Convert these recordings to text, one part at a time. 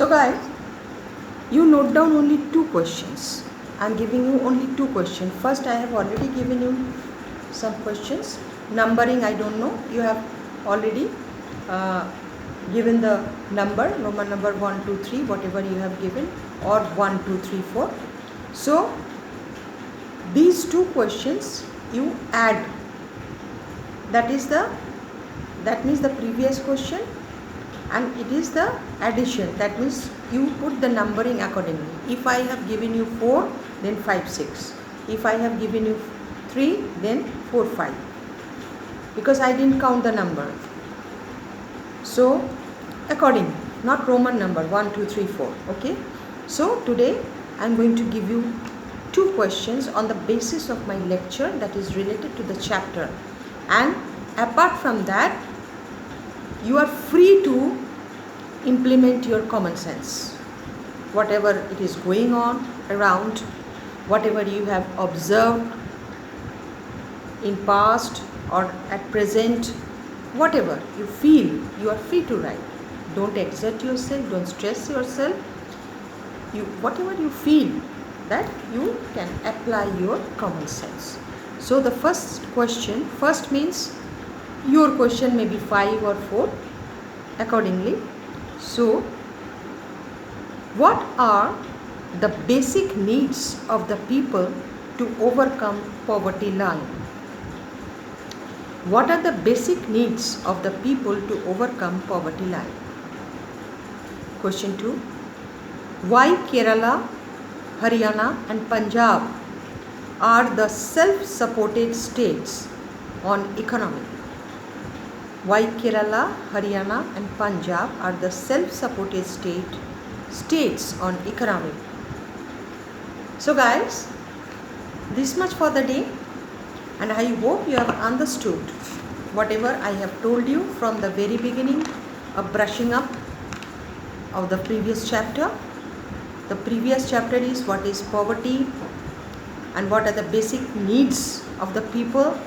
So guys, you note down only 2 questions. I am giving you only 2 questions. First, I have already given you some questions. Numbering, I don't know. You have already given the number, Roman number 1, 2, 3, whatever you have given, or 1, 2, 3, 4. So, these 2 questions you add. That means the previous question, and it is the addition. That means you put the numbering accordingly. If I have given you 4, then 5, 6. If I have given you 3, then 4, 5. Because I didn't count the number. So, according, not Roman number 1, 2, 3, 4. Okay. So, today I am going to give you 2 questions on the basis of my lecture that is related to the chapter. And apart from that, you are free to implement your common sense. Whatever it is going on around, whatever you have observed in past or at present, whatever you feel, you are free to write. Don't exert yourself, don't stress yourself. Whatever you feel, that you can apply your common sense. So the first question, first means your question may be 5 or 4 accordingly. So, what are the basic needs of the people to overcome poverty line? What are the basic needs of the people to overcome poverty line? Question 2. Why Kerala, Haryana and Punjab are the self-supported states on economy? Why Kerala, Haryana and Punjab are the self-supported states on economy? So guys, this much for the day, and I hope you have understood whatever I have told you from the very beginning of brushing up of the previous chapter. The previous chapter is what is poverty and what are the basic needs of the people.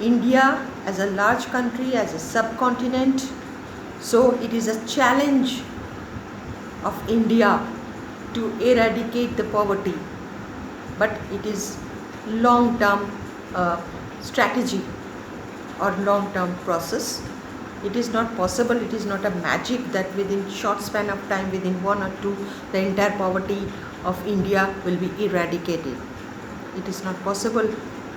India as a large country, as a subcontinent, so it is a challenge of India to eradicate the poverty, but it is long-term strategy or long-term process. It is not possible, it is not a magic that within short span of time, within 1 or 2, the entire poverty of India will be eradicated. It is not possible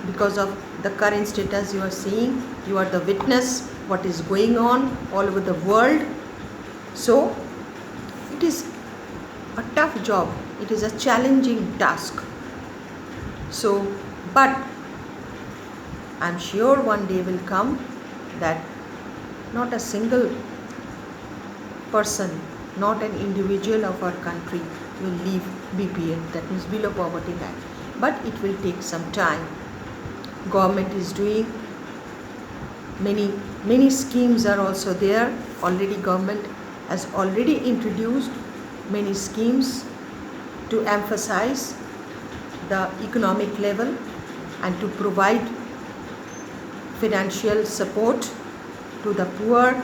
because of the current status you are seeing. You are the witness what is going on all over the world. So it is a tough job, it is a challenging task. So, but I am sure one day will come that not a single person, not an individual of our country will leave BPL, that means below poverty line. But it will take some time. Government is doing many schemes are also there. Already government has already introduced many schemes to emphasize the economic level and to provide financial support to the poor.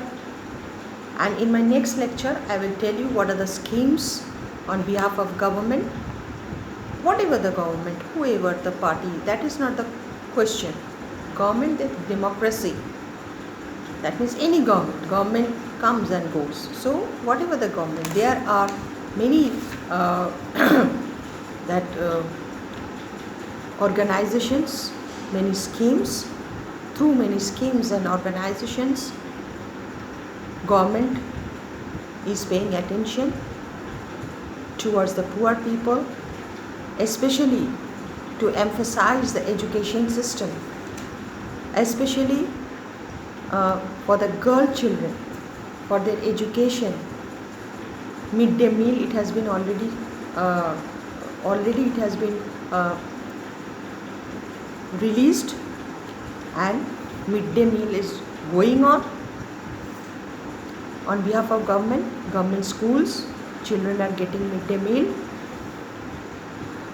And in my next lecture I will tell you what are the schemes on behalf of government. Whatever the government, whoever the party, that is not the question. Government is democracy. That means any government comes and goes. So whatever the government, there are many organizations, many schemes. Through many schemes and organizations, government is paying attention towards the poor people, especially to emphasize the education system, especially for the girl children, for their education. Midday meal, it has been already it has been released, and midday meal is going on behalf of government schools. Children are getting midday meal.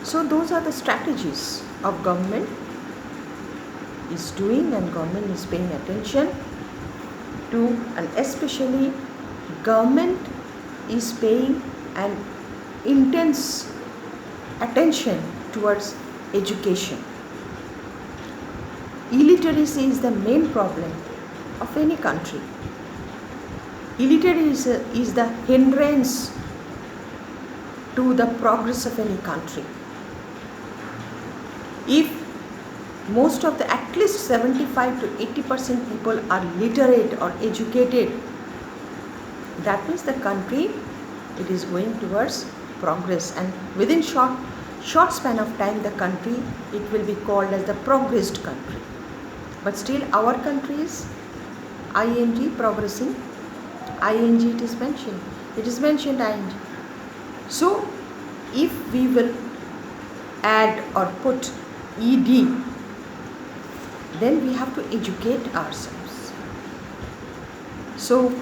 So those are the strategies of government is doing, and government is paying attention to, and especially government is paying and intense attention towards education. Illiteracy is the main problem of any country. Illiteracy is the hindrance to the progress of any country. If most of the, at least 75 to 80% people are literate or educated, that means the country, it is going towards progress, and within short span of time the country, it will be called as the progressed country. But still our country is ing, progressing, ing, it is mentioned ing. So if we will add or put ed, then we have to educate ourselves. So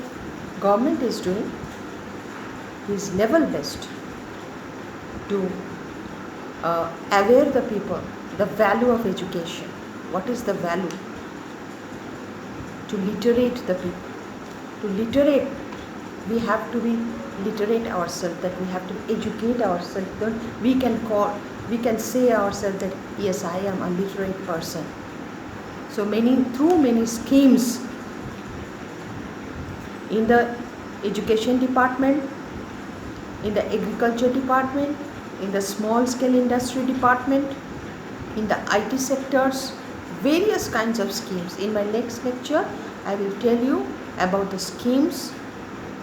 government is doing his level best to aware the people the value of education. What is the value? To literate the people. To literate, we have to be literate ourselves, that we have to educate ourselves. That we can say ourselves that yes, I am a literate person. So through many schemes in the education department, in the agriculture department, in the small scale industry department, in the IT sectors, various kinds of schemes. In my next lecture, I will tell you about the schemes.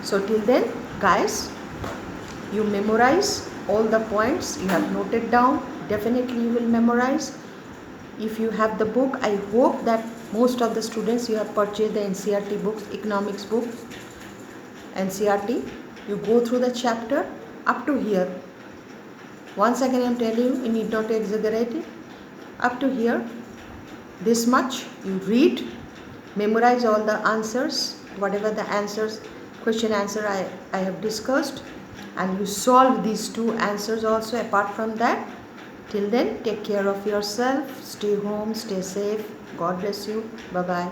So till then, guys, you memorize all the points you have noted down. Definitely you will memorize. If you have the book, I hope that most of the students, you have purchased the NCERT books, economics books, NCERT. You go through the chapter up to here. Once again I am telling you, you need not exaggerate it. Up to here, this much you read, memorize all the answers, whatever the answers, question answer I have discussed, and you solve these two answers also apart from that. Till then, take care of yourself, stay home, stay safe. God bless you. Bye-bye.